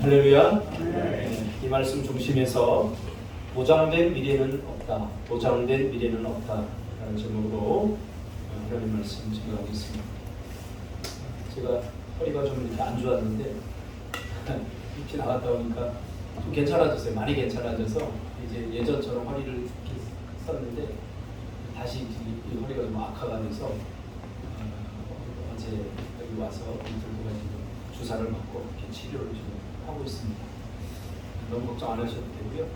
할렐루야. 이 말씀 중심에서 보장된 미래는 없다. 보장된 미래는 없다. 라는 제목으로 하나님 말씀 증거하겠습니다. 제가 허리가 좀 이렇게 안 좋았는데 이렇게 나갔다 오니까 좀 괜찮아졌어요. 많이 괜찮아져서 이제 예전처럼 허리를 이렇게 썼는데 다시 이 허리가 좀 악화가 돼서 어제 여기 와서 이틀 동안 지금 주사를 맞고 이렇게 치료를 지금 하고 있습니다. 너무 걱정 안 하셔도 되고요.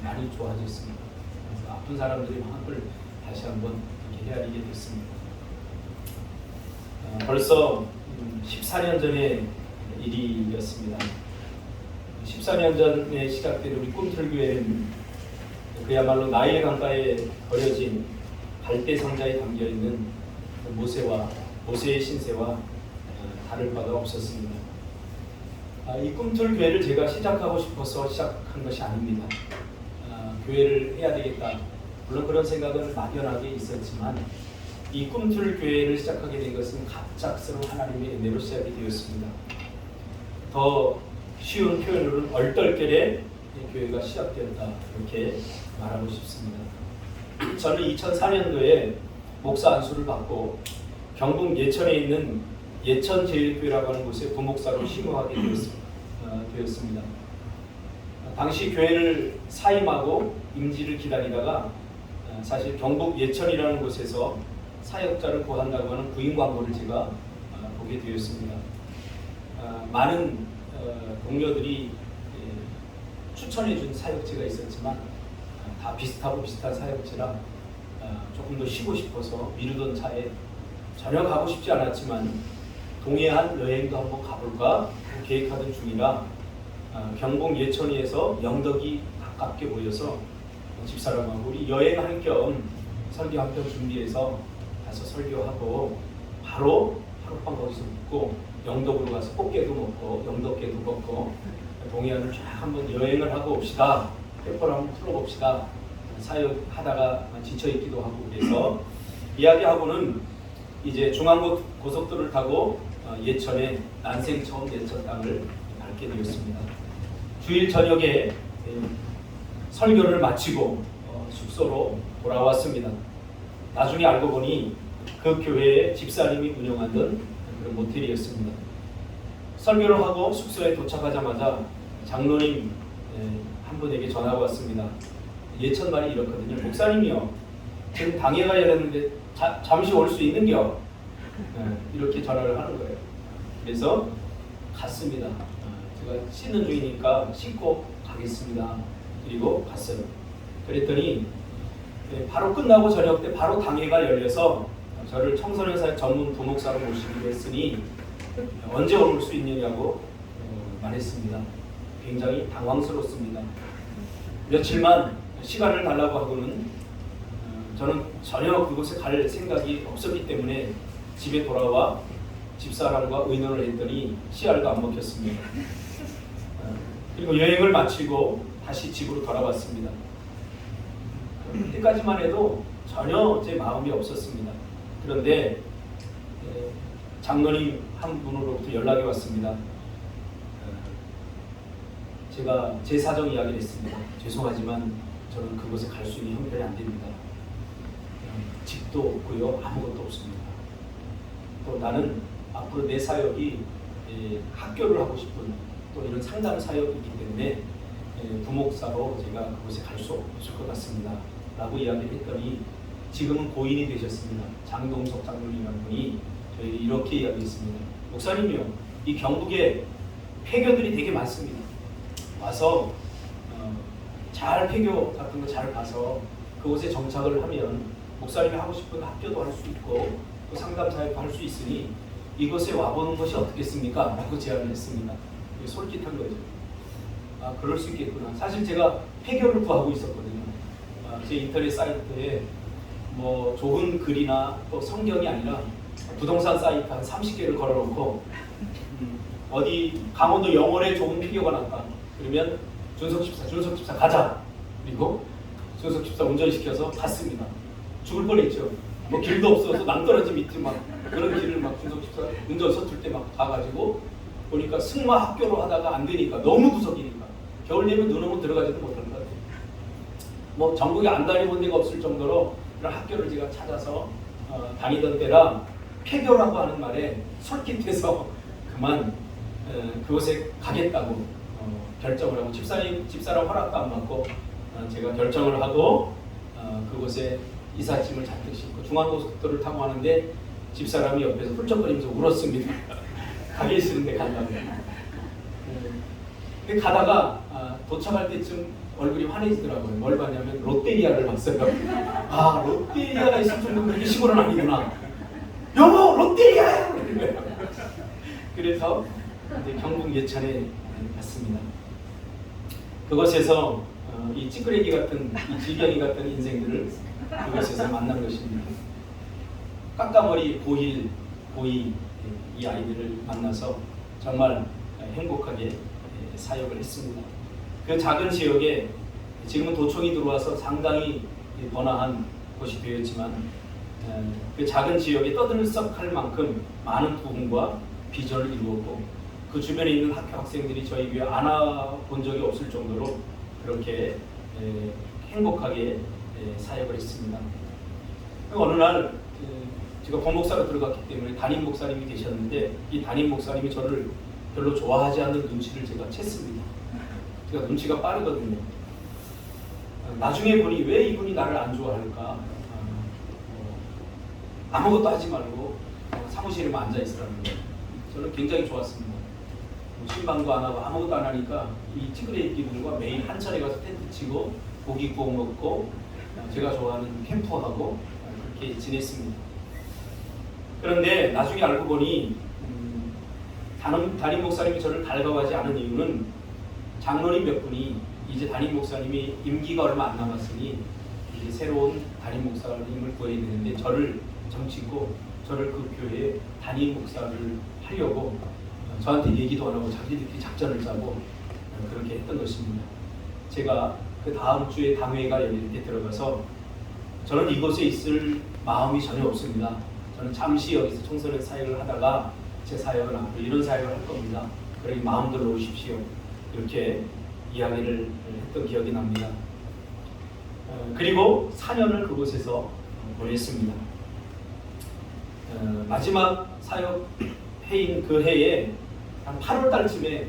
많이 좋아졌습니다. 그래서 아픈 사람들이 마음을 다시 한번 이렇게 헤아리게 됐습니다. 벌써 14년 전의 일이었습니다. 14년 전에 시작된 우리 꿈틀교회는 그야말로 나일 강가에 버려진 갈대 상자에 담겨있는 모세의 신세와 다를 바가 없었습니다. 이 꿈틀교회를 제가 시작하고 싶어서 시작한 것이 아닙니다. 교회를 해야 되겠다. 물론 그런 생각은 막연하게 있었지만 이 꿈틀교회를 시작하게 된 것은 갑작스러운 하나님의 은혜로 시작이 되었습니다. 더 쉬운 표현으로는 얼떨결에 교회가 시작되었다. 이렇게 말하고 싶습니다. 저는 2004년도에 목사 안수를 받고 경북 예천에 있는 예천제일교회라고 하는 곳에 부목사로 심호하게 되었습니다. 당시 교회를 사임하고 임지를 기다리다가 사실 경북 예천이라는 곳에서 사역자를 구한다고 하는 구인 광고를 제가 보게 되었습니다. 많은 동료들이 추천해 준 사역지가 있었지만 다 비슷한 사역지라 조금 더 쉬고 싶어서 미루던 차에 전혀 가고 싶지 않았지만 동해안 여행도 한번 가볼까 계획하던 중이라 경북 예천리에서 영덕이 가깝게 모여서 집사람하고 우리 여행할 겸 설교 한 편 준비해서 가서 설교하고 바로 하룻밤 거기서 묵고 영덕으로 가서 꽃게도 먹고 영덕게도 먹고 동해안을 쫙 한번 여행을 하고 옵시다. 페퍼를 한번 풀어봅시다. 사역하다가 지쳐있기도 하고 그래서 이야기하고는 이제 중앙고속도로를 타고 예천의 난생 처음 예천 땅을 밟게 되었습니다. 주일 저녁에 설교를 마치고 숙소로 돌아왔습니다. 나중에 알고 보니 그 교회의 집사님이 운영하던 그런 모텔이었습니다. 설교를 하고 숙소에 도착하자마자 장로님 한 분에게 전화가 왔습니다. 예천 말이 이렇거든요. 목사님이요. 지금 당에 가야 되는데 잠시 올 수 있는겨? 이렇게 전화를 하는 거예요. 그래서 갔습니다. 제가 씻는 중이니까 씻고 가겠습니다. 그리고 갔어요. 그랬더니 바로 끝나고 저녁 때 바로 당회가 열려서 저를 청소년 사역 전문 부목사로 모시기로 했으니 언제 올 수 있느냐고 말했습니다. 굉장히 당황스럽습니다. 며칠만 시간을 달라고 하고는 저는 전혀 그곳에 갈 생각이 없었기 때문에 집에 돌아와 집사람과 의논을 했더니 씨알도 안 먹혔습니다. 그리고 여행을 마치고 다시 집으로 돌아왔습니다. 그때까지만 해도 전혀 제 마음이 없었습니다. 그런데 장로님 한 분으로부터 연락이 왔습니다. 제가 제 사정 이야기를 했습니다. 죄송하지만 저는 그곳에 갈 수 있는 형편이 안 됩니다. 집도 없고요. 아무것도 없습니다. 또 나는 앞으로 내 사역이 학교를 하고 싶은 또 이런 상담 사역이기 때문에 부목사로 제가 그곳에 갈 수 없을 것 같습니다. 라고 이야기를 했더니 지금은 고인이 되셨습니다. 장동석 장로님이라는 분이 저에게 이렇게 이야기했습니다. 목사님이요. 이 경북에 폐교들이 되게 많습니다. 와서 잘 폐교 같은 거 잘 봐서 그곳에 정착을 하면 목사님이 하고 싶은 학교도 할 수 있고 또 상담 사역도 할 수 있으니 이곳에 와보는 것이 어떻겠습니까? 라고 제안을 했습니다. 솔깃한 거죠. 그럴 수 있겠구나. 사실 제가 폐교를 구하고 있었거든요. 제 인터넷 사이트에 뭐 좋은 글이나 또 성경이 아니라 부동산 사이트 한 30개를 걸어놓고 어디 강원도 영월에 좋은 폐교가 났다. 그러면 준석 집사 가자. 그리고 준석 집사 운전시켜서 갔습니다. 죽을 뻔했죠. 뭐 길도 없어서 낭떠러지 밑에 막 그런 길을 막 준석 집사 운전 서툴 때 막 가가지고 보니까 승마 학교로 하다가 안 되니까 너무 구석이니까 겨울 되면 눈 오면 들어가지도 못할 것 같아요. 뭐 전국에 안 다녀본 데가 없을 정도로 그런 학교를 제가 찾아서 다니던 때라 폐교라고 하는 말에 솔깃해서 그만 그곳에 가겠다고 결정을 하고 집사람 허락도 안 받고 제가 결정을 하고 그곳에 이삿짐을 잔뜩 싣고 중앙고속도로를 타고 가는데 집사람이 옆에서 훌쩍거리면서 울었습니다. 가게 있는데 간다고. 근데 가다가 도착할 때쯤 얼굴이 환해지더라고요. 뭘 봤냐면 롯데리아를 봤어요. 아, 롯데리아가 있을 정도면 그렇게 시골은 아니구나. 여보, 롯데리아야! 그래서 이제 경북 예천에 갔습니다. 그곳에서 이 찌끄레기 같은, 이 질경이 같은 인생들을 그곳에서 만난 것입니다. 깎아머리 고이 이 아이들을 만나서 정말 행복하게 사역을 했습니다. 그 작은 지역에 지금은 도청이 들어와서 상당히 번화한 곳이 되었지만 그 작은 지역에 떠들썩할 만큼 많은 부흥과 비전을 이루었고 그 주변에 있는 학교 학생들이 저희 교회 안 와본 적이 없을 정도로 그렇게 행복하게 사역을 했습니다. 어느 날 제가 본목사로 들어갔기 때문에 담임 목사님이 계셨는데 이 담임 목사님이 저를 별로 좋아하지 않는 눈치를 제가 챘습니다. 제가 눈치가 빠르거든요. 나중에 보니 왜 이분이 나를 안 좋아할까? 아무것도 하지 말고 사무실에만 앉아 있으라는 거예요. 저는 굉장히 좋았습니다. 신방도 안 하고 아무것도 안 하니까 이 찌그레기들과 매일 한 차례 가서 텐트 치고 고기 구워 먹고 제가 좋아하는 캠프하고 그렇게 지냈습니다. 그런데 나중에 알고 보니 담임 목사님이 저를 달가워하지 않은 이유는 장로님 몇 분이 이제 담임 목사님이 임기가 얼마 안 남았으니 이제 새로운 담임 목사님을 구해야 되는데 저를 점치고 저를 그 교회에 담임 목사를 하려고 저한테 얘기도 안 하고 자기들끼리 작전을 짜고 그렇게 했던 것입니다. 제가 그 다음 주에 당회가 열릴 때 들어가서 저는 이곳에 있을 마음이 전혀 없습니다. 저는 잠시 여기서 청소년 사역을 하다가 제 사역은 앞으로 이런 사역을 할 겁니다. 그러니 마음대로 오십시오. 이렇게 이야기를 했던 기억이 납니다. 그리고 4년을 그곳에서 보냈습니다. 마지막 사역 해인 그 해에 한 8월 달쯤에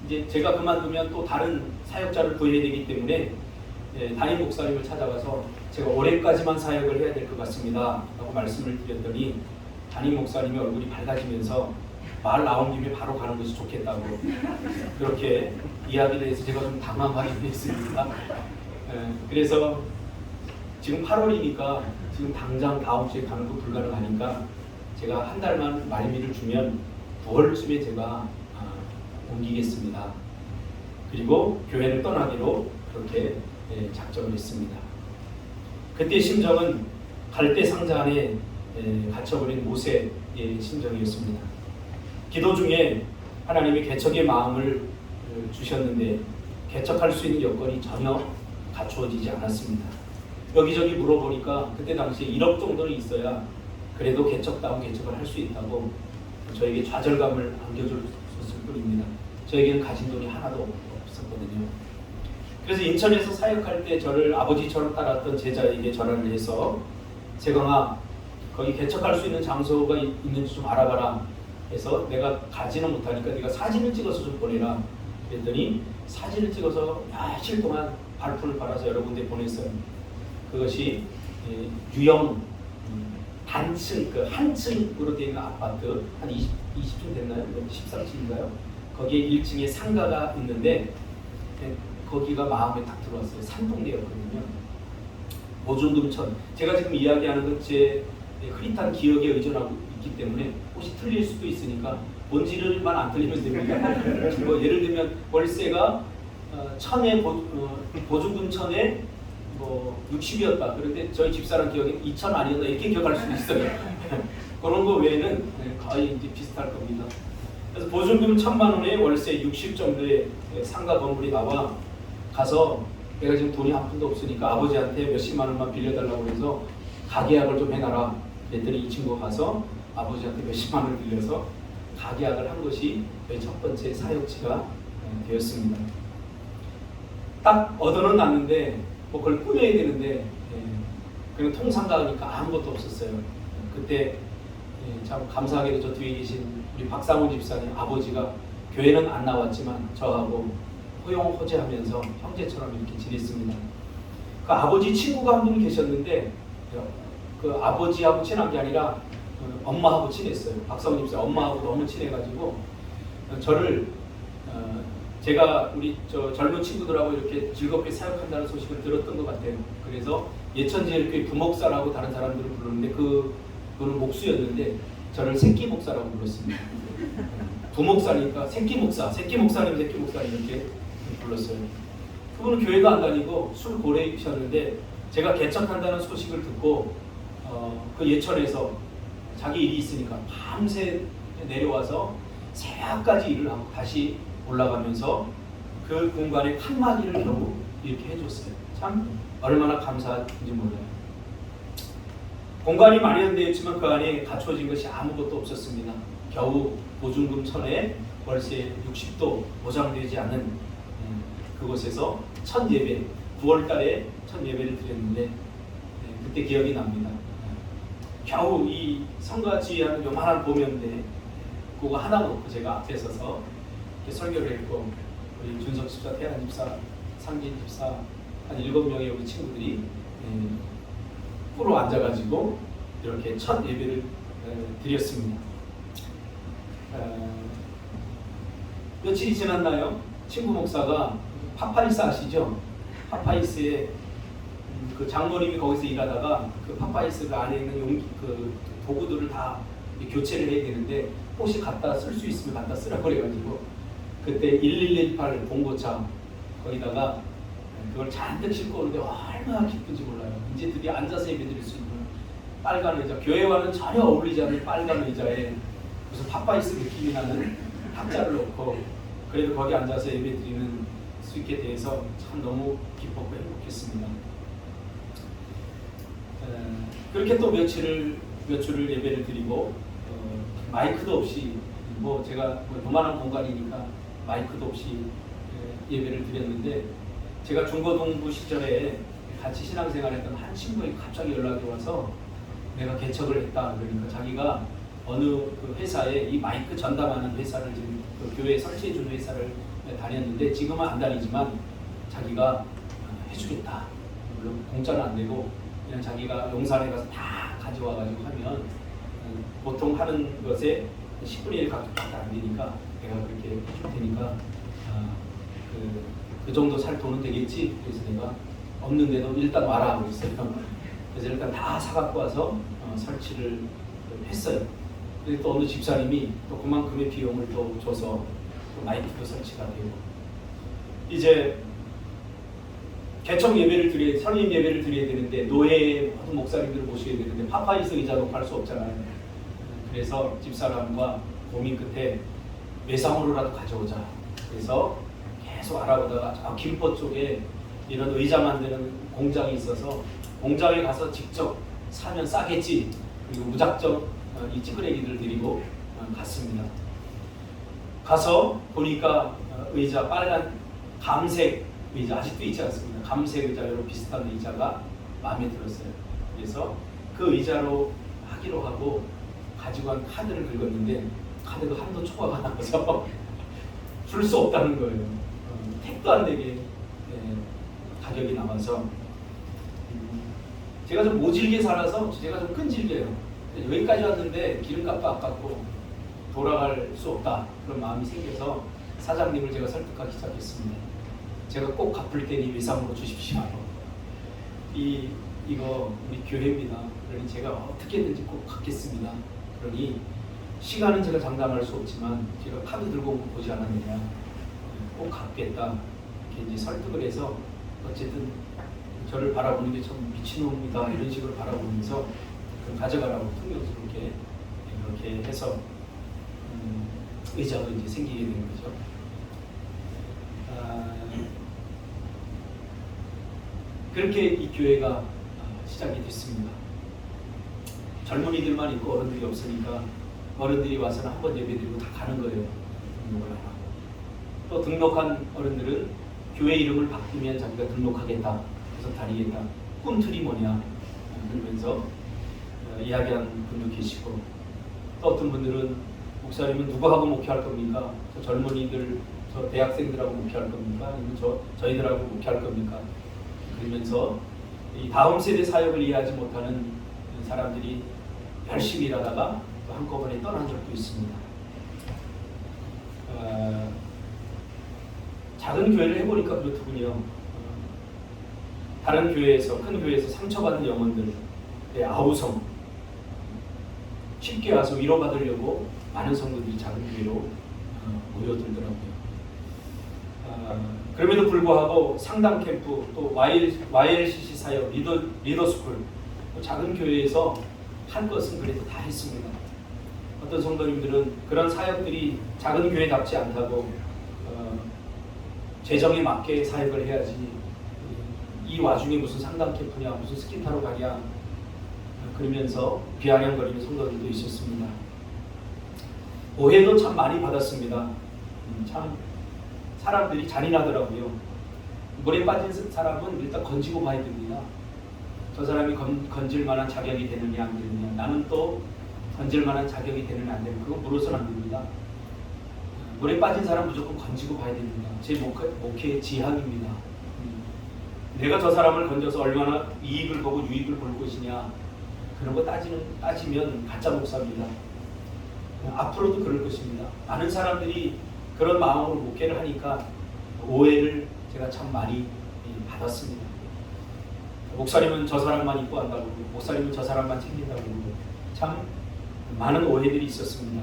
이제 제가 그만두면 또 다른 사역자를 구해야 되기 때문에 담임 목사님을 찾아가서 제가 올해까지만 사역을 해야 될 것 같습니다 라고 말씀을 드렸더니 담임 목사님의 얼굴이 밝아지면서 말 나온 김에 바로 가는 것이 좋겠다고 그렇게 이야기를 해서 제가 좀 당황하긴 했습니다. 그래서 지금 8월이니까 지금 당장 다음 주에 가는 거 불가능하니까 제가 한 달만 말미를 주면 9월쯤에 제가 옮기겠습니다. 그리고 교회를 떠나기로 그렇게 작정을 했습니다. 그때 심정은 갈대 상자 안에 갇혀버린 모세의 심정이었습니다. 기도 중에 하나님이 개척의 마음을 주셨는데 개척할 수 있는 여건이 전혀 갖추어지지 않았습니다. 여기저기 물어보니까 그때 당시에 1억 정도는 있어야 그래도 개척다운 개척을 할 수 있다고 저에게 좌절감을 안겨줬을 뿐입니다. 저에게는 가진 돈이 하나도 없었거든요. 그래서 인천에서 사역할 때 저를 아버지처럼 따랐던 제자에게 전화를 해서 세광아 거기 개척할 수 있는 장소가 있는지 좀 알아봐라 해서 내가 가지는 못하니까 네가 사진을 찍어서 좀 보내라 그랬더니 사진을 찍어서 며칠 동안 발품을 팔아서 여러 군데 보냈어요. 그것이 유형 단층, 그 한 층으로 되어 있는 아파트 한 20층 됐나요? 13층인가요? 거기에 1층에 상가가 있는데 거기가 마음에 딱 들어왔어요. 산동네였거든요. 보증금 1,000. 제가 지금 이야기하는 건 제 흐릿한 기억에 의존하고 있기 때문에 혹시 틀릴 수도 있으니까 본질만 안 틀리면 됩니다. 뭐 예를 들면 월세가 1,000에 보증금 1,000에 뭐 60이었다. 그런데 저희 집사람 기억에 2,000 아니었나 이렇게 기억할 수도 있어요. 그런 거 외에는 거의 이제 비슷할 겁니다. 그래서 보증금 1,000만 원에 월세 60 정도의 상가 건물이 나와 가서 내가 지금 돈이 한 푼도 없으니까 아버지한테 몇십만 원만 빌려달라고 해서 가계약을 좀 해놔라. 그랬더니 이 친구가 가서 아버지한테 몇십만 원을 빌려서 가계약을 한 것이 저희 첫 번째 사역지가 되었습니다. 딱 얻어는 놨는데 뭐 그걸 꾸며야 되는데 그냥 통상가니까 아무것도 없었어요. 그때 참 감사하게도 저 뒤에 계신 우리 박상훈 집사님 아버지가 교회는 안 나왔지만 저하고 호용호재하면서 형제처럼 이렇게 지냈습니다. 그 아버지 친구가 한 분 계셨는데 그 아버지하고 친한 게 아니라 엄마하고 친했어요. 박상훈 집사 엄마하고 너무 친해가지고 저를 제가 우리 저 젊은 친구들하고 이렇게 즐겁게 사역한다는 소식을 들었던 것 같아요. 그래서 예천제일교회 부목사라고 다른 사람들은 부르는데 그거는 목수였는데 저를 새끼 목사라고 불렀습니다. 부목사니까 새끼 목사님 이렇게 불렀어요. 그분은 교회가 안 다니고 술 고래이셨는데 제가 개척한다는 소식을 듣고 그 예천에서 자기 일이 있으니까 밤새 내려와서 새벽까지 일을 하고 다시 올라가면서 그 공간에 칸막이를 겨우 이렇게 해줬어요. 참 얼마나 감사한지 몰라요. 공간이 마련되어 있지만 그 안에 갖춰진 것이 아무것도 없었습니다. 겨우 보증금 1,000에 월세 60도 보장되지 않은 그곳에서 첫 예배 9월 달에 첫 예배를 드렸는데 그때 기억이 납니다. 겨우 이 성가지하는 요만한 보면대 그거 하나 놓고 제가 앞에 서서 이렇게 설교를 했고 우리 준석 집사, 태란 집사, 상진 집사 한 7명의 우리 친구들이 프로 앉아가지고 이렇게 첫 예배를 드렸습니다. 며칠이 지났나요? 친구 목사가 파파이스 아시죠? 파파이스에 그 장모님이 거기서 일하다가 그 파파이스 그 안에 있는 그 도구들을 다 교체를 해야 되는데 혹시 갖다 쓸 수 있으면 갖다 쓰라고 그래가지고 그때 1118 봉고차 거기다가 그걸 잔뜩 싣고 오는데 얼마나 기쁜지 몰라요. 이제 드디어 앉아서 예배 드릴 수 있는 빨간 의자, 교회와는 전혀 어울리지 않는 빨간 의자에 무슨 파파이스 느낌이 나는 탁자를 놓고 그래도 거기 앉아서 예배 드리는 수 있게 돼서 참 너무 기뻤고 행복했습니다. 그렇게 또 며칠을 예배를 드리고 마이크도 없이 뭐 제가 요만한 공간이니까 마이크도 없이 예배를 드렸는데 제가 중고등부 시절에 같이 신앙생활했던 한 친구에게 갑자기 연락이 와서 내가 개척을 했다. 그러니까 자기가 어느 그 회사에 이 마이크 전담하는 회사를 지금 그 교회에 설치해주는 회사를 다녔는데 지금은 안 다니지만 자기가 해주겠다. 물론 공짜는 안 되고 그냥 자기가 용산에 가서 다 가져와가지고 하면 보통 하는 것에 10분의 1 가격밖에 안 되니까 내가 그렇게 해줄 테니까 그 정도 살 돈은 되겠지. 그래서 내가 없는데도 일단 와라 그랬어요. 그래서 일단 다 사갖고 와서 설치를 했어요. 근데 또 어느 집사님이 또 그만큼의 비용을 또 줘서 또 마이크도 설치가 되고 이제 개척 예배를 설립 예배를 드려야 되는데 노예 모든 목사님들을 모셔야 되는데 파파이스 의자도 팔 수 없잖아요. 그래서 집사람과 고민 끝에 외상으로라도 가져오자. 그래서 계속 알아보다가 저 김포 쪽에 이런 의자 만드는 공장이 있어서 공장에 가서 직접 사면 싸겠지. 그리고 무작정 이 찌끄레기들 데리고 갔습니다. 가서 보니까 의자 빨간 감색 의자 아직도 있지 않습니다. 감색 의자로 비슷한 의자가 마음에 들었어요. 그래서 그 의자로 하기로 하고 가지고 간 카드를 긁었는데 카드가 한도 초과가 나와서 줄 수 없다는 거예요. 택도 안 되게 가격이 나와서 제가 좀 모질게 살아서 제가 좀 끈질겨요. 여기까지 왔는데 기름값도 아깝고 돌아갈 수 없다 그런 마음이 생겨서 사장님을 제가 설득하기 시작했습니다. 제가 꼭 갚을 테니 외상으로 주십시오. 이거 우리 교회입니다. 그러니 제가 어떻게든지 꼭 갚겠습니다. 그러니 시간은 제가 장담할 수 없지만 제가 카드 들고 보지 않았느냐 꼭 갚겠다 이렇게 이제 설득을 해서 어쨌든 저를 바라보는 게 참 미친놈이다 이런 식으로 바라보면서 가져가라고 통역스럽게 그렇게 해서 의자도 이제 생기게 되는 거죠. 그렇게 이 교회가 시작이 됐습니다. 젊은이들만 있고 어른들이 없으니까 어른들이 와서는 한 번 예배드리고 다 가는 거예요. 등록을 안 하고. 또 등록한 어른들은 교회 이름을 바꾸면 자기가 등록하겠다, 그래서 다니겠다. 꿈틀이 뭐냐 그러면서 이야기하는 분도 계시고, 또 어떤 분들은 목사님은 누구하고 목회할 겁니까? 저 젊은이들, 저 대학생들하고 목회할 겁니까? 아니면 저희들하고 목회할 겁니까? 그러면서 이 다음 세대 사역을 이해하지 못하는 사람들이 열심히 일하다가 또 한꺼번에 떠난 적도 있습니다. 작은 교회를 해보니까 그렇더군요. 다른 교회에서, 큰 교회에서 상처받은 영혼들의 아우성, 쉽게 와서 위로받으려고 많은 성도들이 작은 교회로 모여들더라고요. 그럼에도 불구하고 상담 캠프, 또 YLCC 사역, 리더스쿨, 작은 교회에서 할 것은 그래도 다 했습니다. 어떤 성도님들은 그런 사역들이 작은 교회답지 않다고 재정에 맞게 사역을 해야지, 이 와중에 무슨 상담 캠프냐, 무슨 스키 타러 가냐 그러면서 비아냥거리는 성도들도 있었습니다. 오해도 참 많이 받았습니다. 참 사람들이 잔인하더라고요. 물에 빠진 사람은 일단 건지고 봐야 됩니다. 저 사람이 건질 만한 자격이 되느냐 안 되느냐, 나는 또 건질 만한 자격이 되느냐 안 되느냐, 그거 물어서는 안 됩니다. 물에 빠진 사람 무조건 건지고 봐야 됩니다. 제 목회의 지향입니다. 내가 저 사람을 건져서 얼마나 이익을 보고 유익을 볼 것이냐, 그런 거 따지면 가짜 목사입니다. 앞으로도 그럴 것입니다. 많은 사람들이 그런 마음으로 목회를 하니까 오해를 제가 참 많이 받았습니다. 목사님은 저 사람만 입고 한다고 그러고, 목사님은 저 사람만 챙긴다고 그러고, 참 많은 오해들이 있었습니다.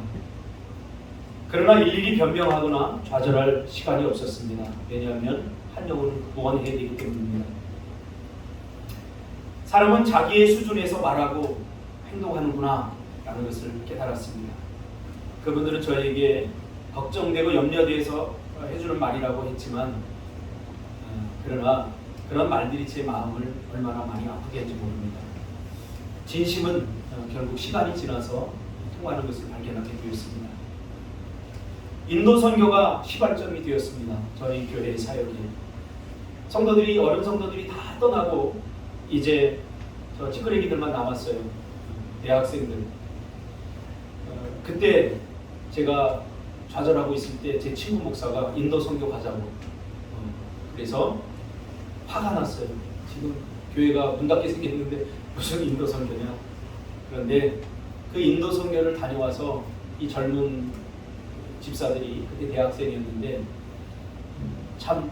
그러나 일일이 변명하거나 좌절할 시간이 없었습니다. 왜냐하면 한 영혼을 구원해야 되기 때문입니다. 사람은 자기의 수준에서 말하고 행동하는구나 라는 것을 깨달았습니다. 그분들은 저에게 걱정되고 염려돼서 해주는 말이라고 했지만, 그러나 그런 말들이 제 마음을 얼마나 많이 아프게 했는지 모릅니다. 진심은 결국 시간이 지나서 통하는 것을 발견하게 되었습니다. 인도 선교가 시발점이 되었습니다. 저희 교회의 사역이. 성도들이, 어른 성도들이 다 떠나고 이제 저 찌끄레기들만 남았어요. 대학생들. 그때 제가 좌절하고 있을 때 제 친구 목사가 인도 선교 가자고. 그래서 화가 났어요. 지금 교회가 문 닫게 생겼는데 무슨 인도 선교냐. 그런데 그 인도 선교를 다녀와서 이 젊은 집사들이, 그때 대학생이었는데, 참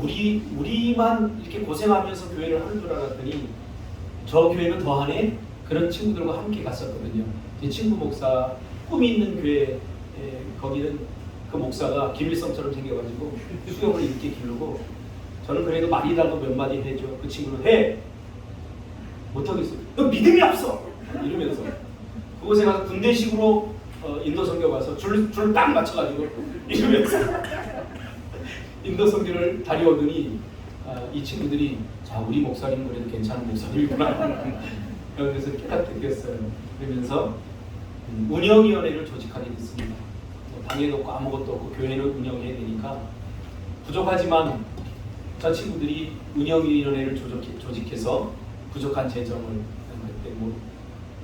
우리만 이렇게 고생하면서 교회를 하는 줄 알았더니 저 교회는 더하네, 그런 친구들과 함께 갔었거든요. 제 친구 목사, 꿈이 있는 교회, 거기는 그 목사가 김일성처럼 생겨가지고 수영을 이렇게 기르고, 저는 그래도 말이라도 몇 마디 해줘. 그 친구는 해! 못하겠어. 너 믿음이 없어! 이러면서 그곳에 가서 군대식으로 인도 선교 가서 줄 딱 맞춰가지고 이러면서 인도 선교를 다녀오더니 이 친구들이, 자, 우리 목사님 그래도 괜찮은 목사님이구나 그래서 깨닫게 되었어요. 그러면서 운영위원회를 조직하게 됐습니다. 당해놓고 아무것도 없고 교회를 운영해야 되니까 부족하지만 저 친구들이 운영위원회를 조직해서 부족한 재정을, 그때 뭐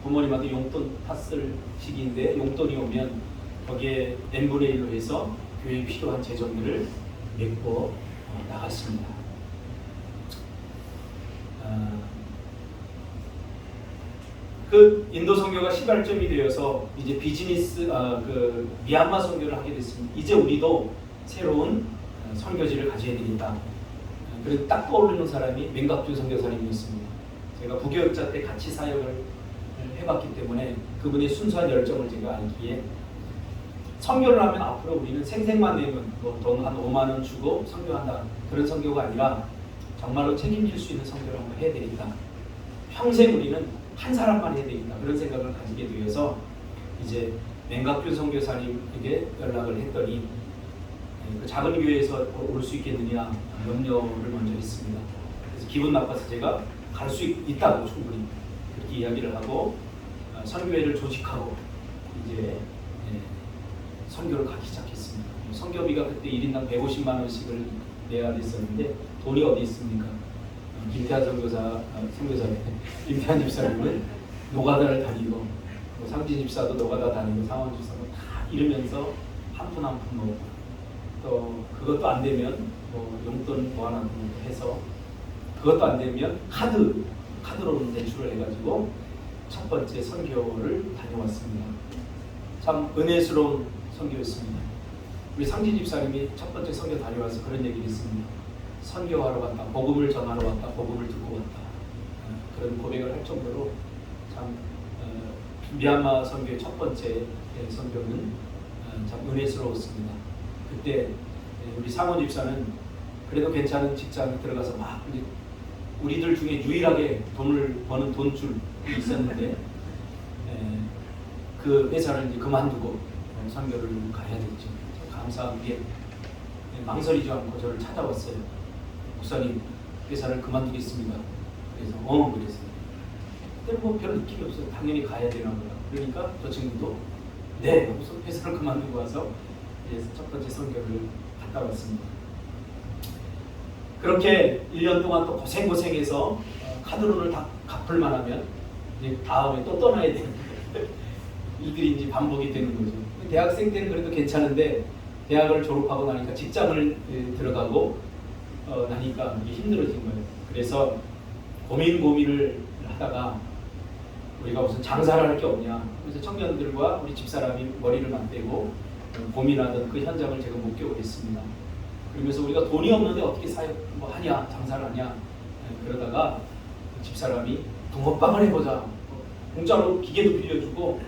부모님한테 용돈 탔을 시기인데 용돈이 오면 거기에 n분의 1로 해서 교회에 필요한 재정들을 메꿔 나갔습니다. 그 인도 선교가 시발점이 되어서 이제 비즈니스, 그 미얀마 선교를 하게 됐습니다. 이제 우리도 새로운 선교지를 가져야 되겠다. 그래서 딱 떠오르는 사람이 맹각준 선교사님이었습니다. 제가 부교육자 때 같이 사역을 해봤기 때문에 그분의 순수한 열정을 제가 알기에, 선교를 하면 앞으로 우리는 생색만 내면 돈 한 5만 원 주고 선교한다, 그런 선교가 아니라 정말로 책임질 수 있는 선교를 한번 해야 되겠다. 평생 우리는 한 사람만 해야 되겠다, 그런 생각을 가지게 되어서 이제 맹각준 선교사님에게 연락을 했더니 그 작은 교회에서 올 수 있겠느냐 염려를 먼저 했습니다. 그래서 기분 나빠서 제가 갈 수 있다고 충분히 그렇게 이야기를 하고 선교회를 조직하고 이제 선교를 가기 시작했습니다. 선교비가 그때 1인당 150만 원씩을 내야 됐었는데 돈이 어디 있습니까? 김태한 선교사님, 김태한 집사님은 노가다를 다니고 상진 집사도 노가다 다니고 상원 집사도 다 이러면서 한 푼 한 푼 모으고 또 그것도 안 되면 뭐 용돈 뭐 하나 해서 그것도 안 되면 카드로 대출을 해가지고 첫 번째 선교를 다녀왔습니다. 참 은혜스러운 선교였습니다. 우리 상진 집사님이 첫 번째 선교 다녀와서 그런 얘기를 했습니다. 선교하러 갔다, 복음을 전하러 왔다, 복음을 듣고 왔다. 그런 고백을 할 정도로 참 미얀마 선교의 첫 번째 선교는 참 은혜스러웠습니다. 그때 우리 상원 집사는 그래도 괜찮은 직장에 들어가서 막 우리들 중에 유일하게 돈을 버는 돈줄이 있었는데 그 회사를 이제 그만두고 선교를 가야 됐죠. 감사하게 망설이지 않고 저를 찾아왔어요. 목사님, 회사를 그만두겠습니다. 그래서 그랬어요. 근데 뭐 별 느낌이 없어요. 당연히 가야 되나 보다. 그러니까 저 친구도 네, 하고서 회사를 그만두고 와서 첫 번째 선교를 갔다 왔습니다. 그렇게 1년 동안 또 고생해서 카드론을 다 갚을만 하면 이제 다음에 또 떠나야 되는 일들이 이제 반복이 되는 거죠. 대학생 때는 그래도 괜찮은데 대학을 졸업하고 나니까 직장을 들어가고 나니까 이게 힘들어진 거예요. 그래서 고민을 하다가 우리가 무슨 장사를 할 게 없냐. 그래서 청년들과 우리 집사람이 머리를 맞대고 고민하던 그 현장을 제가 목격을 했습니다. 그러면서 우리가 돈이 없는데 어떻게 뭐 하냐, 장사를 하냐. 그러다가 집사람이 붕어빵을 해보자. 공짜로 기계도 빌려주고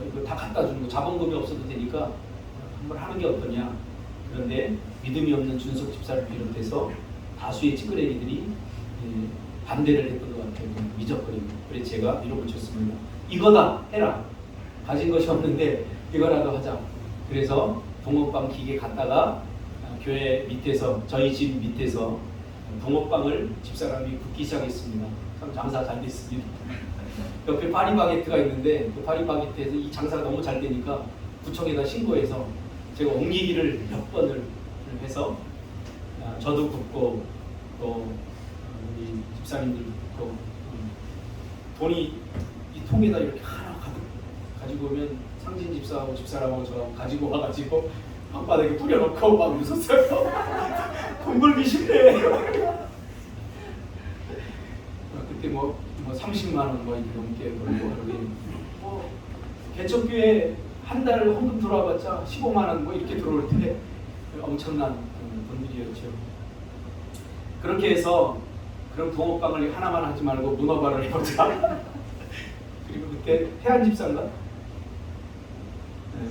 이거 다 갖다 주는 거, 자본금이 없어도 되니까 한번 하는 게 어떠냐. 그런데 믿음이 없는 준석 집사를 비롯해서 다수의 찌끄레기들이 반대를 했던 것 같아요. 미적거리고. 그래서 제가 밀어붙였습니다. 이거다 해라. 가진 것이 없는데 이거라도 하자. 그래서 붕어빵 기계 갖다가 교회 밑에서, 저희 집 밑에서 붕어빵을 집사람이 굽기 시작했습니다. 참 장사 잘 됐습니다. 옆에 파리바게트가 있는데 그 파리바게트에서 이 장사가 너무 잘 되니까 구청에다 신고해서 제가 옮기기를 몇 번을 해서 저도 굽고 또 우리 집사님들 굽고 돈이 이 통에다 이렇게 하나 가지고 오면 상진 집사하고 집사람하고 저 가지고 와가지고 방바닥에 뿌려놓고 막 웃었어요. 돈 벌기 쉽네. 그때 뭐 30만 원 뭐 이렇게 넘게 벌고 뭐 개척교회 한 달 헌금 들어와봤자 15만 원 뭐 이렇게 들어올 때 엄청난 돈들이었죠. 그렇게 해서 그런 붕어빵을 하나만 하지 말고 문어발을 해보자. 그리고 그때 태안 집사인가?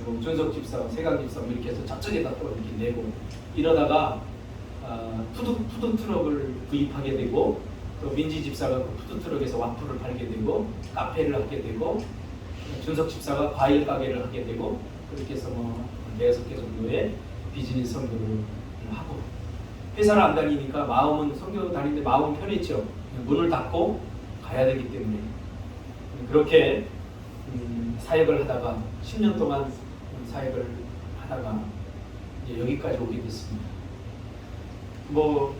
뭐 준석 집사, 세강 집사 뭐 이렇게 해서 저쪽에다 또 이렇게 내고 이러다가 푸드 트럭을 구입하게 되고 또 민지 집사가 그 푸드 트럭에서 와플을 팔게 되고 카페를 하게 되고 준석 집사가 과일 가게를 하게 되고 그렇게 해서 뭐 6개 정도의 비즈니스 선교를 하고 회사를 안 다니니까 마음은 선교 다니는데 마음은 편했죠. 문을 닫고 가야 되기 때문에 그렇게 사역을 하다가 10년 동안 사역을 하다가 이제 여기까지 오게 됐습니다. 뭐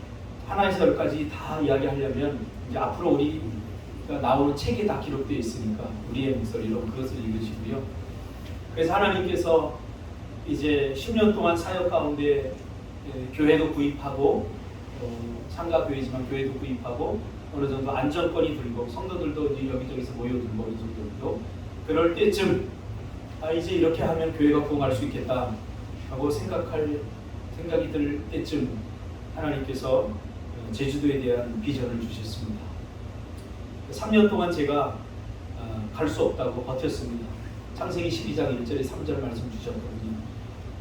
하나에서 열까지 다 이야기하려면 이제 앞으로 우리가 나오는 책에 다 기록되어 있으니까 우리의 목소리로 그것을 읽으시고요. 그래서 하나님께서 이제 10년 동안 사역 가운데 교회도 구입하고 상가교회지만 교회도 구입하고 어느 정도 안정권이 들고 성도들도 이제 여기저기서 모여들고 어느 정도 그럴 때쯤 이제 이렇게 하면 교회가 부흥할 수 있겠다 하고 생각이 들 때쯤 하나님께서 제주도에 대한 비전을 주셨습니다. 3년 동안 제가 갈 수 없다고 버텼습니다. 창세기 12장 1절에 3절 말씀 주셨거든요.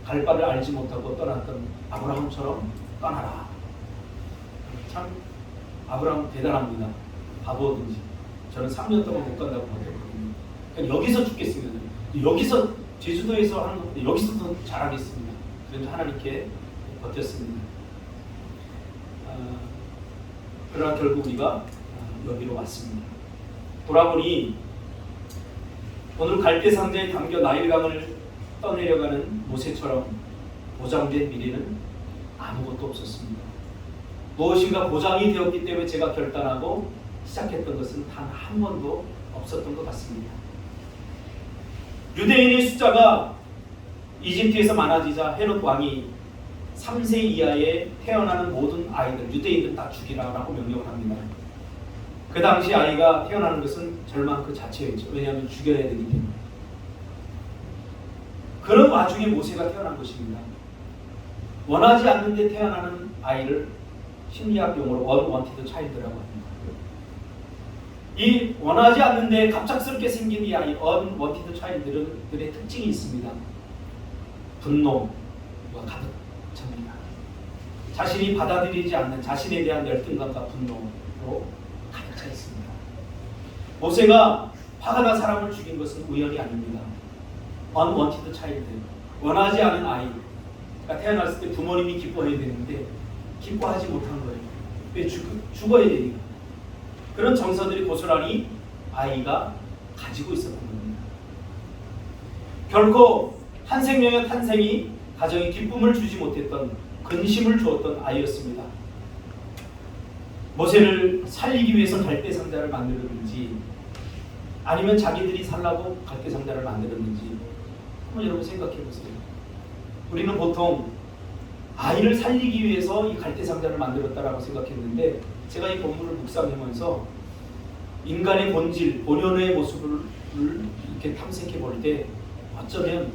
갈 바를 알지 못하고 떠났던 아브라함처럼 떠나라. 참 아브라함 대단합니다. 바보든지. 저는 3년 동안 못 간다고 버텼거든요. 그러니까 여기서 죽겠습니다. 여기서 제주도에서 하는 것보다 여기서 더 잘하겠습니다. 그래서 하나님께 버텼습니다. 그러나 결국 우리가 여기로 왔습니다. 돌아보니 오늘 갈대 상자에 담겨 나일강을 떠내려가는 모세처럼 보장된 미래는 아무것도 없었습니다. 무엇인가 보장이 되었기 때문에 제가 결단하고 시작했던 것은 단 한 번도 없었던 것 같습니다. 유대인의 숫자가 이집트에서 많아지자 헤롯 왕이 3세 이하에 태어나는 모든 아이들, 유대인들 다 죽이라고 명령을 합니다. 그 당시 아이가 태어나는 것은 절망 그 자체였죠. 왜냐하면 죽여야 되기 때문에. 그런 와중에 모세가 태어난 것입니다. 원하지 않는데 태어나는 아이를 심리학 용어로 unwanted child라고 합니다. 이 원하지 않는데 갑작스럽게 생긴 이 아이 unwanted child들의 특징이 있습니다. 분노가 가득 찹니다. 자신이 받아들이지 않는 자신에 대한 열등감과 분노로 가득 차 있습니다. 모세가 화가 난 사람을 죽인 것은 우연이 아닙니다. unwanted child, 원하지 않은 아이가 태어났을 때 부모님이 기뻐해야 되는데 기뻐하지 못한 거예요. 왜 죽어야 되니까. 그런 정서들이 고스란히 아이가 가지고 있었던 겁니다. 결코 한 생명의 탄생이 가정에 기쁨을 주지 못했던 근심을 주었던 아이였습니다. 모세를 살리기 위해서 갈대 상자를 만들었는지 아니면 자기들이 살라고 갈대 상자를 만들었는지 한번 여러분 생각해 보세요. 우리는 보통 아이를 살리기 위해서 이 갈대 상자를 만들었다라고 생각했는데 제가 이 본문을 묵상하면서 인간의 본질, 본연의 모습을 이렇게 탐색해 볼 때 어쩌면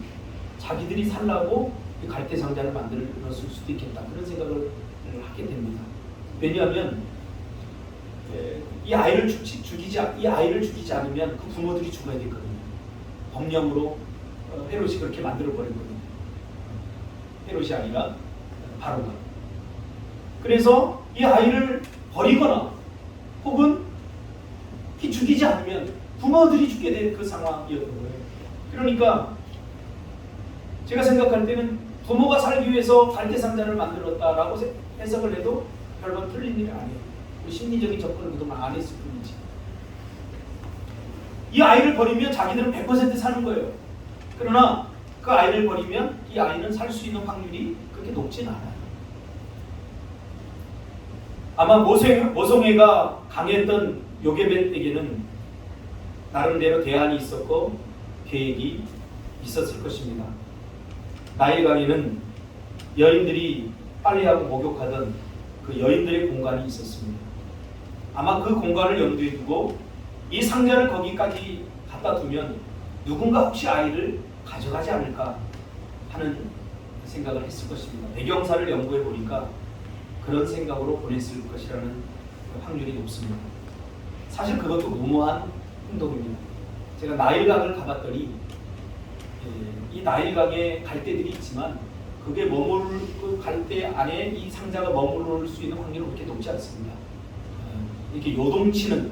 자기들이 살라고 이 갈대 상자를 만들었을 수도 있겠다 그런 생각을 하게 됩니다. 왜냐하면 이 아이를 죽이지 않으면 그 부모들이 죽어야 되거든요. 법령으로 헤롯이 그렇게 만들어 버렸거든요. 헤롯이 아니라 바로가. 그래서 이 아이를 버리거나 혹은 죽이지 않으면 부모들이 죽게 된 그 상황이었던 거예요. 그러니까 제가 생각할 때는 부모가 살기 위해서 갈대 상자를 만들었다라고 해석을 해도 별반 틀린 일이 아니에요. 우리 심리적인 접근을 그동안 안 했을 뿐이지. 이 아이를 버리면 자기들은 100% 사는 거예요. 그러나 그 아이를 버리면 이 아이는 살 수 있는 확률이 그렇게 높진 않아요. 아마 모성애가 강했던 요게벳에게는 나름대로 대안이 있었고 계획이 있었을 것입니다. 나일강에는 여인들이 빨래하고 목욕하던 그 여인들의 공간이 있었습니다. 아마 그 공간을 염두에 두고 이 상자를 거기까지 갖다 두면 누군가 혹시 아이를 가져가지 않을까 하는 생각을 했을 것입니다. 배경사를 연구해 보니까 그런 생각으로 보냈을 것이라는 확률이 높습니다. 사실 그것도 무모한 행동입니다. 제가 나일강을 가봤더니 이 나일강에 갈대들이 있지만 그게 그 갈대 안에 이 상자가 머무를 수 있는 확률은 그렇게 높지 않습니다. 이렇게 요동치는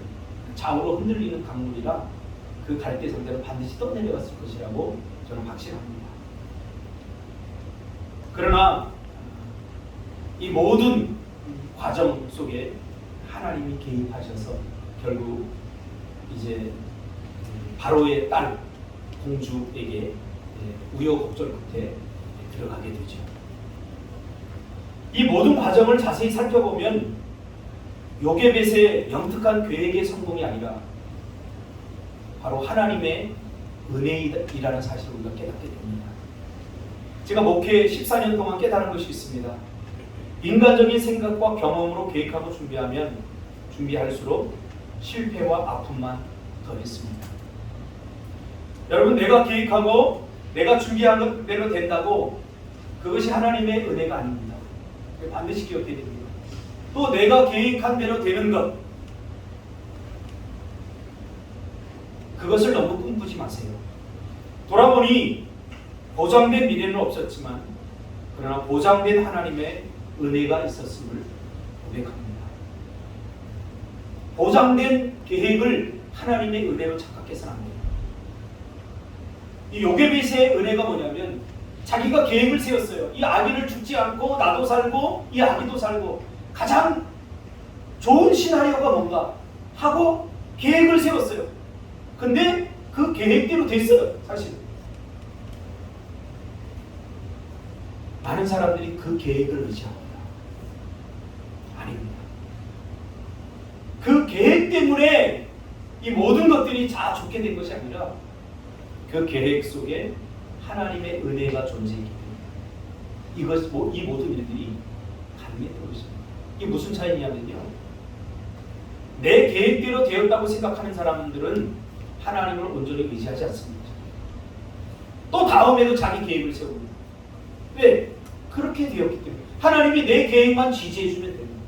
좌우로 흔들리는 강물이라 그 갈대 상자는 반드시 떠내려갔을 것이라고 저는 확신합니다. 그러나 이 모든 과정 속에 하나님이 개입하셔서 결국 이제 바로의 딸 공주에게 우여곡절 끝에 들어가게 되죠. 이 모든 과정을 자세히 살펴보면 요게벳의 영특한 계획의 성공이 아니라 바로 하나님의 은혜이라는 사실을 우리가 깨닫게 됩니다. 제가 목회 14년 동안 깨달은 것이 있습니다. 인간적인 생각과 경험으로 계획하고 준비할수록 실패와 아픔만 더했습니다. 여러분, 내가 계획하고 내가 준비한 대로 된다고 그것이 하나님의 은혜가 아닙니다. 반드시 기억해야 됩니다. 또 내가 계획한 대로 되는 것, 그것을 너무 꿈꾸지 마세요. 돌아보니 보장된 미래는 없었지만 그러나 보장된 하나님의 은혜가 있었음을 고백합니다. 보장된 계획을 하나님의 은혜로 착각해서는 안 돼요. 이 요게벳의 은혜가 뭐냐면 자기가 계획을 세웠어요. 이 아기를 죽지 않고 나도 살고 이 아기도 살고 가장 좋은 시나리오가 뭔가 하고 계획을 세웠어요. 근데 그 계획대로 됐어요. 사실 많은 사람들이 그 계획을 의지합니다. 아닙니다. 그 계획 때문에 이 모든 것들이 다 좋게 된 것이 아니라 그 계획 속에 하나님의 은혜가 존재했기 때문에 이 모든 일들이 가능했던 것입니다. 이게 무슨 차이냐면요, 내 계획대로 되었다고 생각하는 사람들은 하나님을 온전히 의지하지 않습니다. 또 다음에도 자기 계획을 세웁니다. 왜? 그렇게 되었기 때문에 하나님이 내 계획만 지지해주면 됩니다.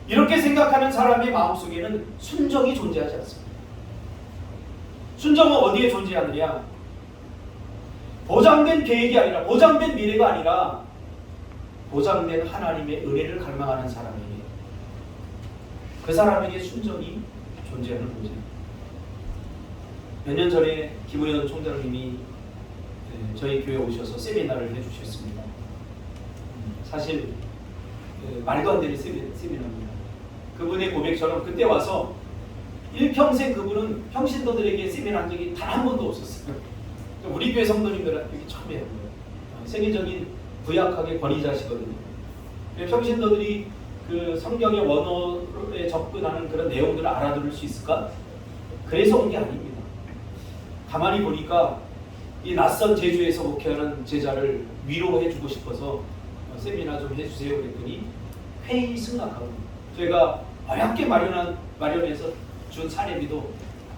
이렇게 생각하는 사람의 마음속에는 순정이 존재하지 않습니다. 순정은 어디에 존재하느냐? 보장된 계획이 아니라, 보장된 미래가 아니라 보장된 하나님의 은혜를 갈망하는 사람에게, 그 사람에게 순정이 존재하는 거죠. 몇 년 전에 김우현 총장님이 저희 교회에 오셔서 세미나를 해주셨습니다. 사실 말도 안 되는 세미나입니다. 그분의 고백처럼 그때 와서 일평생 그분은 평신도들에게 세미나 한 적이 단 한 번도 없었어요. 우리 교회 성도님들은 여기 처음 해요. 세계적인 구약학의 권위자시거든요. 평신도들이 그 성경의 원어에 접근하는 그런 내용들을 알아들을 수 있을까? 그래서 온 게 아닙니다. 가만히 보니까 이 낯선 제주에서 목회하는 제자를 위로해주고 싶어서 세미나 좀 해주세요 그랬더니 회의 승낙하고, 저희가 어렵게 마련해서 준 사례비도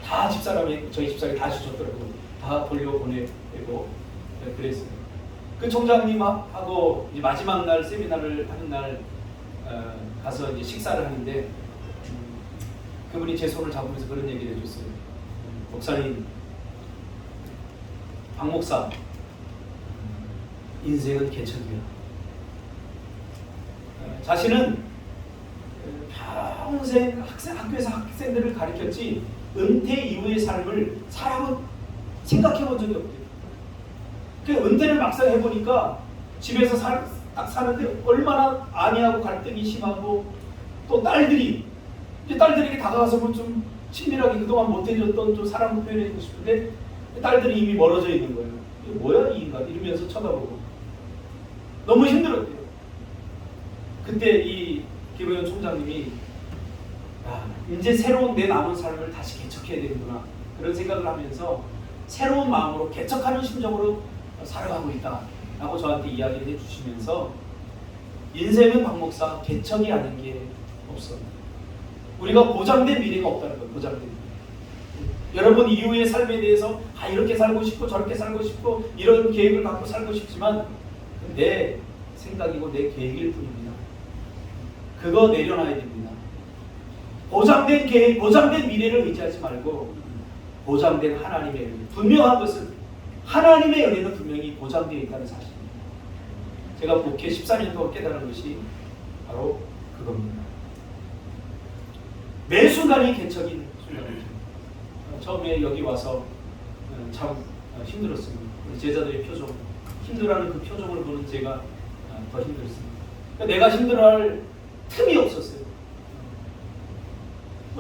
다 저희 집사람이 다 주셨더라고요. 다 돌려보내고 그랬어요. 그 총장님하고 이제 마지막 날 세미나를 하는 날 가서 이제 식사를 하는데 그분이 제 손을 잡으면서 그런 얘기를 해줬어요. 목사님, 박 목사, 인생은 개척이야. 자신은 평생 학교에서 학생들을 가르쳤지 은퇴 이후의 삶을 살아본 생각해 본 적이 없대요. 그 은퇴를 막상 해보니까 집에서 딱 사는데 얼마나 아내하고 갈등이 심하고, 또 딸들에게 다가가서 뭐 좀 친밀하게 그동안 못해줬던 좀 사랑을 표현해주고 싶은데 딸들이 이미 멀어져 있는 거예요. 이게 뭐야 이 인간 이러면서 쳐다보고 너무 힘들었대요. 그때 이 김우현 총장님이 이제 새로운 내 남은 삶을 다시 개척해야 되는구나 그런 생각을 하면서 새로운 마음으로 개척하는 심정으로 살아가고 있다 라고 저한테 이야기를 해주시면서, 인생은 박 목사 개척이 아닌 게 없어. 우리가 보장된 미래가 없다는 거예요. 보장된 미래. 여러분 이후의 삶에 대해서 이렇게 살고 싶고 저렇게 살고 싶고 이런 계획을 갖고 살고 싶지만 내 생각이고 내 계획일 뿐입니다. 그거 내려놔야 됩니다. 보장된 계획, 보장된 미래를 의지하지 말고 보장된 하나님의 은혜. 분명한 것은 하나님의 은혜는 분명히 보장되어 있다는 사실입니다. 제가 목회 14년 동안 깨달은 것이 바로 그겁니다. 매 순간이 개척인 순간이죠. 처음에 여기 와서 참 힘들었습니다. 제자들의 표정, 힘들어하는 그 표정을 보는 제가 더 힘들었습니다. 그러니까 내가 힘들어할 틈이 없었어요.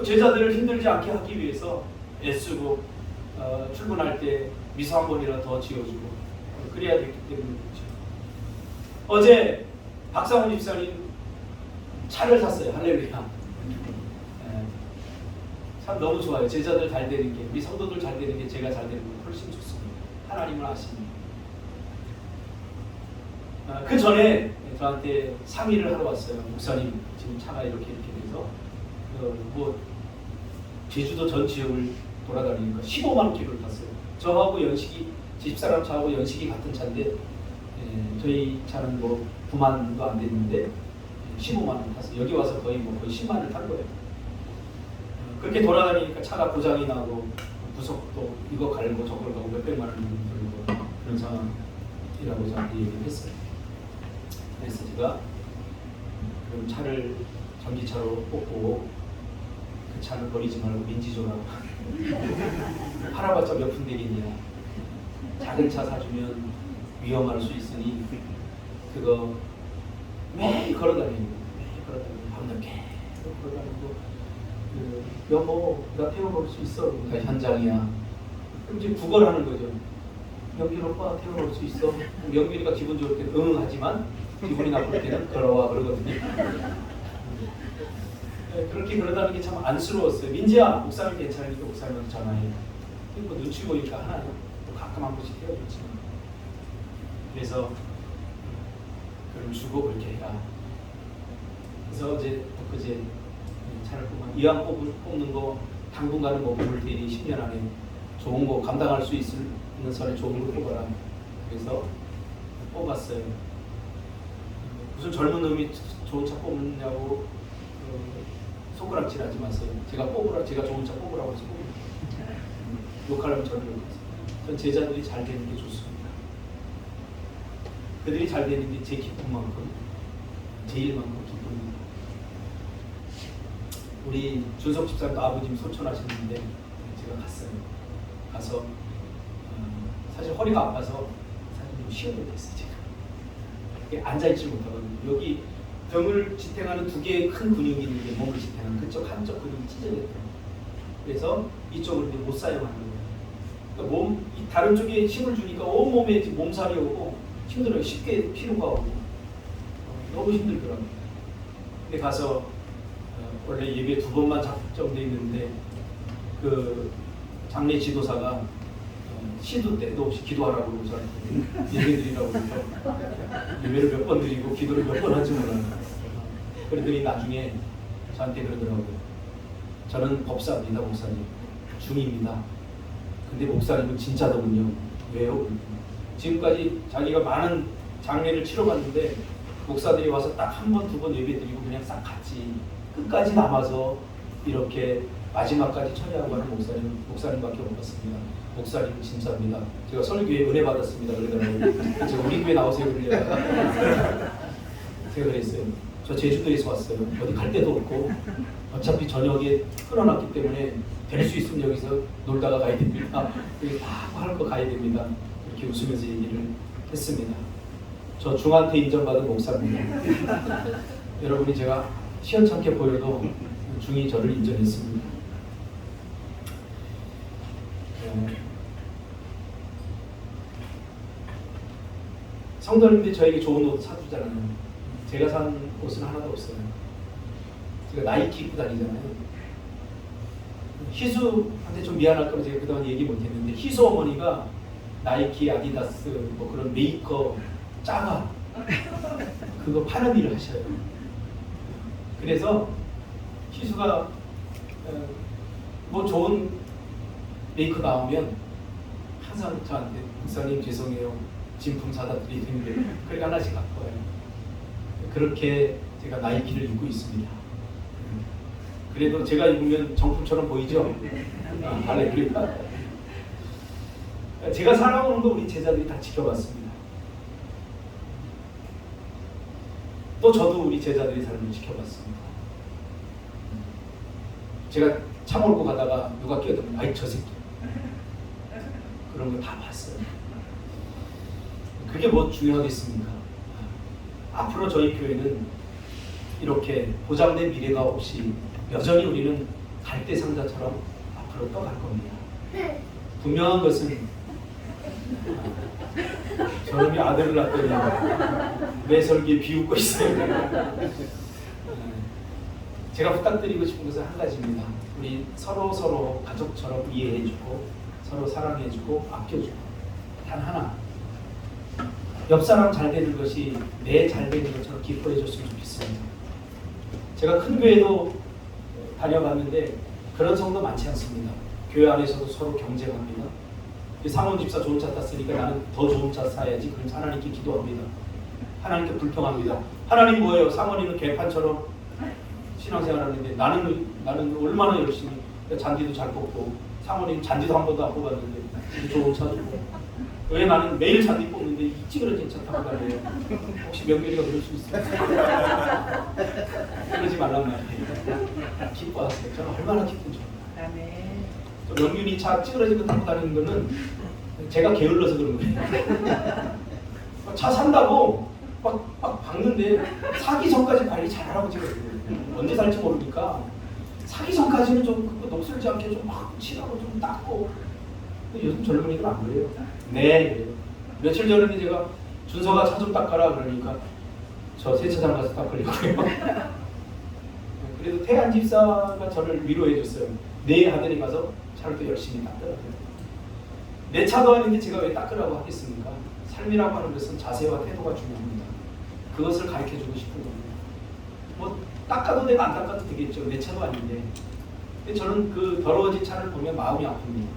제자들을 힘들지 않게 하기 위해서 애쓰고 출근할 때 미소 한 번이라도 더 지어주고 그래야 됐기 때문에 그렇죠. 어제 박상훈 집사님 차를 샀어요. 할렐루야. 참 너무 좋아요. 제자들 잘 되는 게, 우리 성도들 잘 되는 게 제가 잘 되는 게 훨씬 좋습니다. 하나님을 아십니다. 그 전에 저한테 상의를 하러 왔어요. 목사님 지금 차가 이렇게 돼서 뭐 제주도 전 지역을 돌아다니니까 15만 킬로를 탔어요. 저하고 연식이, 제 집사람 차하고 연식이 같은 차인데 저희 차는 뭐 9만도 안 됐는데 15만 원 탔어요. 여기 와서 거의 10만을 탄 거예요. 그렇게 돌아다니니까 차가 고장이 나고 부속도 이거 갈고 저걸 가고 몇백만 원 들고 그런 상황이라고 저한테 얘기를 했어요. 그래서 제가 그럼 차를 전기차로 뽑고 그 차를 버리지 말고 민지조라 팔아봤자 몇 푼 되겠냐. 작은 차 사주면 위험할 수 있으니 그거 매일 걸어다니고 밤늦게 걸어다니고 여보 나 태워볼 수 있어. 그러니까 현장이야. 그럼 이제 구걸하는 거죠. 명균 오빠 태워올 수 있어? 명균이가 기분 좋을 때는 응 하지만 기분이 나쁠 때는 걸어와 그러거든요. 네, 그렇게 그러다는 게 참 안쓰러웠어요. 민지야, 목사님 괜찮으니까 목사님한테 전화해. 뭐 눈치 보니까 하나 또 가끔 한 번씩 태워줬지. 그래서 그럼 주고 그렇게 해라. 그래서 어제 그제 차를 보면 이왕 뽑는 거 당분간은 뭐 뽑을 테니 10년 안에 좋은 거 감당할 수 있는 선에 좋은 거 뽑아라. 그래서 뽑았어요. 무슨 젊은 놈이 좋은 차 뽑느냐고 손가락질 하지 마세요. 제가 좋은 차 뽑으라고 해서 뽑으라. 욕하려면 저를 욕하세요. 전 제자들이 잘 되는 게 좋습니다. 그들이 잘 되는 게 제 기쁨만큼, 제 일만큼 기쁩니다. 우리 준석 집사님도 아버님 소천하셨는데 제가 갔어요. 가서 사실 허리가 아파서 사실 좀 쉬어야 됐어요. 제가 앉아있지 못하거든요. 여기 등을 지탱하는 두 개의 큰 근육이 있는데 몸을 지탱하는 그쪽 한쪽 근육이 찢어졌더라고요. 그래서 이쪽을 못 사용하는 거예요. 그러니까 다른 쪽에 힘을 주니까 온몸에 몸살이 오고 힘들어요. 쉽게 피로가 오고 너무 힘들더라고요. 근데 가서 원래 예배 2번만 작정돼 있는데 그 장례 지도사가 시도 때도 없이 기도하라고 그러고 저한테 예배 드리라고 그러죠. 예배를 몇 번 드리고 기도를 몇 번 하지 몰라요. 그러더니 나중에 저한테 그러더라고요. 저는 법사입니다. 목사님. 중입니다. 근데 목사님은 진짜더군요. 왜요? 지금까지 자기가 많은 장례를 치러봤는데 목사들이 와서 딱 한 번, 2번 예배 드리고 그냥 싹 갔지. 끝까지 남아서 이렇게 마지막까지 처리하고 하는 목사님밖에 없었습니다. 목사님 진짜입니다. 제가 설교에 은혜 받았습니다. 그러더라고요. 제가 우리 교회 나오세요 그러려다가 제가 그랬어요. 저 제주도에서 왔어요. 어디 갈 데도 없고 어차피 저녁에 끊어놨기 때문에 될 수 있으면 여기서 놀다가 가야 됩니다. 여기 다 할 거 가야 됩니다. 이렇게 웃으면서 얘기를 했습니다. 저 중한테 인정받은 목사입니다. 여러분이 제가 시원찮게 보여도 중이 저를 인정했습니다. 성도님들이 저에게 좋은 옷 사주잖아요. 제가 산 옷은 하나도 없어요. 제가 나이키 입고 다니잖아요. 희수한테 좀 미안할까봐 제가 그동안 얘기 못했는데 희수 어머니가 나이키, 아디다스 뭐 그런 메이커 작아 그거 파는 일을 하셔요. 그래서 희수가 뭐 좋은 메이커 나오면 항상 저한테 목사님 죄송해요 진품 사다 드리는데 그렇게 하나씩 갖고 와요. 그렇게 제가 나이키를 입고 있습니다. 그래도 제가 입으면 정품처럼 보이죠? 할렐루야. 제가 살아오는 거 우리 제자들이 다 지켜봤습니다. 또 저도 우리 제자들의 삶을 지켜봤습니다. 제가 차 몰고 가다가 누가 끼어들면 아이 저 새끼 그런 거 다 봤어요. 그게 뭐 중요하겠습니까? 앞으로 저희 교회는 이렇게 보장된 미래가 없이 여전히 우리는 갈대상자처럼 앞으로 떠갈 겁니다. 분명한 것은 저놈이 아들을 낳더니 매설기에 비웃고 있어요. 제가 부탁드리고 싶은 것은 한 가지입니다. 우리 서로 가족처럼 이해해주고 서로 사랑해주고 아껴주고 단 하나 옆 사람 잘 되는 것이 내 잘 되는 것처럼 기뻐해줬으면 좋겠습니다. 제가 큰 교회도 다녀봤는데 그런 성도 많지 않습니다. 교회 안에서도 서로 경쟁합니다. 상원 집사 좋은 차 탔으니까 나는 더 좋은 차 사야지. 그럼 하나님께 기도합니다. 하나님께 불평합니다. 하나님 뭐예요? 상원이는 개판처럼 신앙생활하는데 나는 얼마나 열심히 잔디도 잘 뽑고 상원이는 잔디도 한 번도 안 뽑았는데 좋은 차 주고 왜 나는 매일 잔디 뽑는데 이 찌그러진 차 타고 다녀요? 혹시 명렬이가 그럴 수 있어요? 그러지 말란 말이에요. 기뻐하세요. 저는 얼마나 기쁜지. 명륜이 차 찌그러진 거 타고 다니는 거는 제가 게을러서 그런 거예요. 차 산다고 막 박는데 사기 전까지 관리 잘하라고 제가 언제 살지 모르니까 사기 전까지는 좀 녹슬지 않게 좀 막 칠하고 좀 닦고 근데 요즘 젊은이들 안 그래요. 네, 그래요. 며칠 전에 제가 준서가 차 좀 닦아라 그러니까 저 세차장 가서 닦으려고요. 그래도 태안 집사가 저를 위로해 줬어요. 내 아들이 가서 차를 또 열심히 닦더라고요. 내 차도 아닌데 제가 왜 닦으라고 하겠습니까? 삶이라고 하는 것은 자세와 태도가 중요합니다. 그것을 가르쳐 주고 싶은 겁니다. 뭐 닦아도 내가 안 닦아도 되겠죠. 내 차도 아닌데. 근데 저는 그 더러워진 차를 보면 마음이 아픕니다.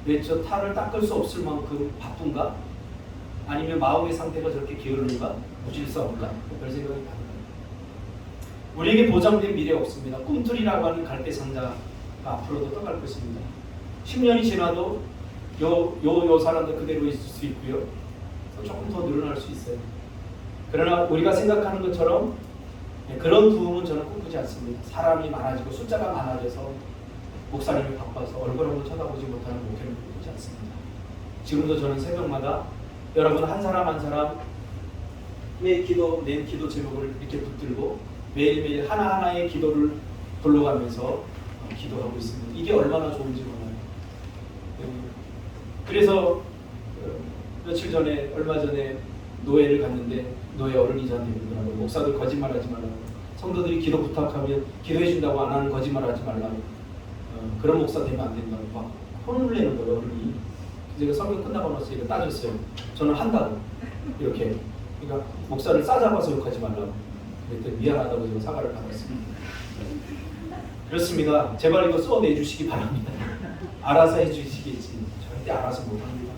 왜 저 차를 닦을 수 없을 만큼 바쁜가? 아니면 마음의 상태가 저렇게 게으른가? 무질서한가? 별 생각이 듭니다. 우리에게 보장된 미래 없습니다. 꿈틀이라고 하는 갈대 상자가 앞으로도 떠갈 것입니다. 10년이 지나도 요 사람들 그대로 있을 수 있고요. 조금 더 늘어날 수 있어요. 그러나 우리가 생각하는 것처럼 그런 부흥은 저는 꿈꾸지 않습니다. 사람이 많아지고 숫자가 많아져서 목사님이 바빠서 얼굴 한번 쳐다보지 못하는 목회를 꿈꾸지 않습니다. 지금도 저는 새벽마다 여러분 한 사람 한 사람의 내 기도 제목을 이렇게 붙들고 매일매일 하나하나의 기도를 불러가면서 기도하고 있습니다. 이게 얼마나 좋은지 몰라요. 그래서 며칠 전에 얼마 전에 노예를 갔는데 노예 어른이 저한테 그러더라고요. 목사들 거짓말하지 말라고. 성도들이 기도 부탁하면 기도해 준다고 안 하는 거짓말하지 말라고. 그런 목사 되면 안 된다고 막 혼을 내는 거예요 어른이. 제가 설교 끝나고 나서 이거 따졌어요. 저는 한다고 이렇게. 그러니까 목사를 싸잡아서 욕하지 말라고. 그랬더니 미안하다고 제가 사과를 받았습니다. 그렇습니다. 제발 이거 써내주시기 바랍니다. 알아서 해주시겠지. 절대 알아서 못합니다.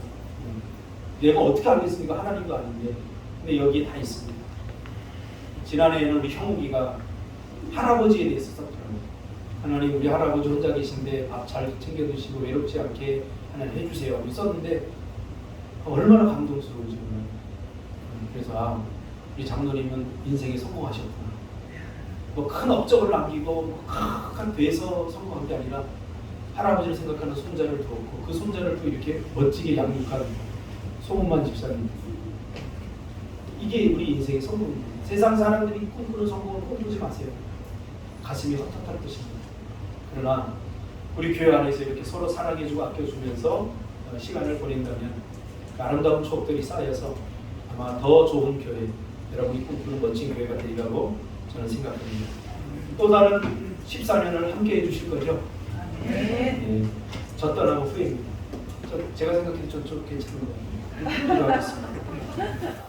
내가 어떻게 알겠습니까? 하나님도 아닌데. 근데 여기에 다 있습니다. 지난해에는 우리 형욱이가 할아버지에 대해서 썼더라고요. 하나님 우리 할아버지 혼자 계신데 밥 잘 챙겨 드시고 외롭지 않게 하나님 해주세요. 썼는데 얼마나 감동스러운지 몰라요. 그래서 우리 장로님은 인생에 성공하셨구나. 뭐 큰 업적을 남기고 큰 돼서 성공한 게 아니라 할아버지를 생각하는 손자를 두었고 그 손자를 또 이렇게 멋지게 양육한 소문만 집사님. 이게 우리 인생의 성공입니다. 세상 사람들이 꿈꾸는 성공을 꿈꾸지 마세요. 가슴이 헛헛할 것입니다. 그러나 우리 교회 안에서 이렇게 서로 사랑해주고 아껴주면서 시간을 보낸다면 아름다운 추억들이 쌓여서 아마 더 좋은 교회, 여러분이 꿈꾸는 멋진 교회가 되리라고 저는 생각합니다. 또 다른 14년을 함께 해주실 거죠? 네. 저 떠나고 후회입니다. 제가 생각해도 저쪽 괜찮은 것 같아요. 기도하겠습니다.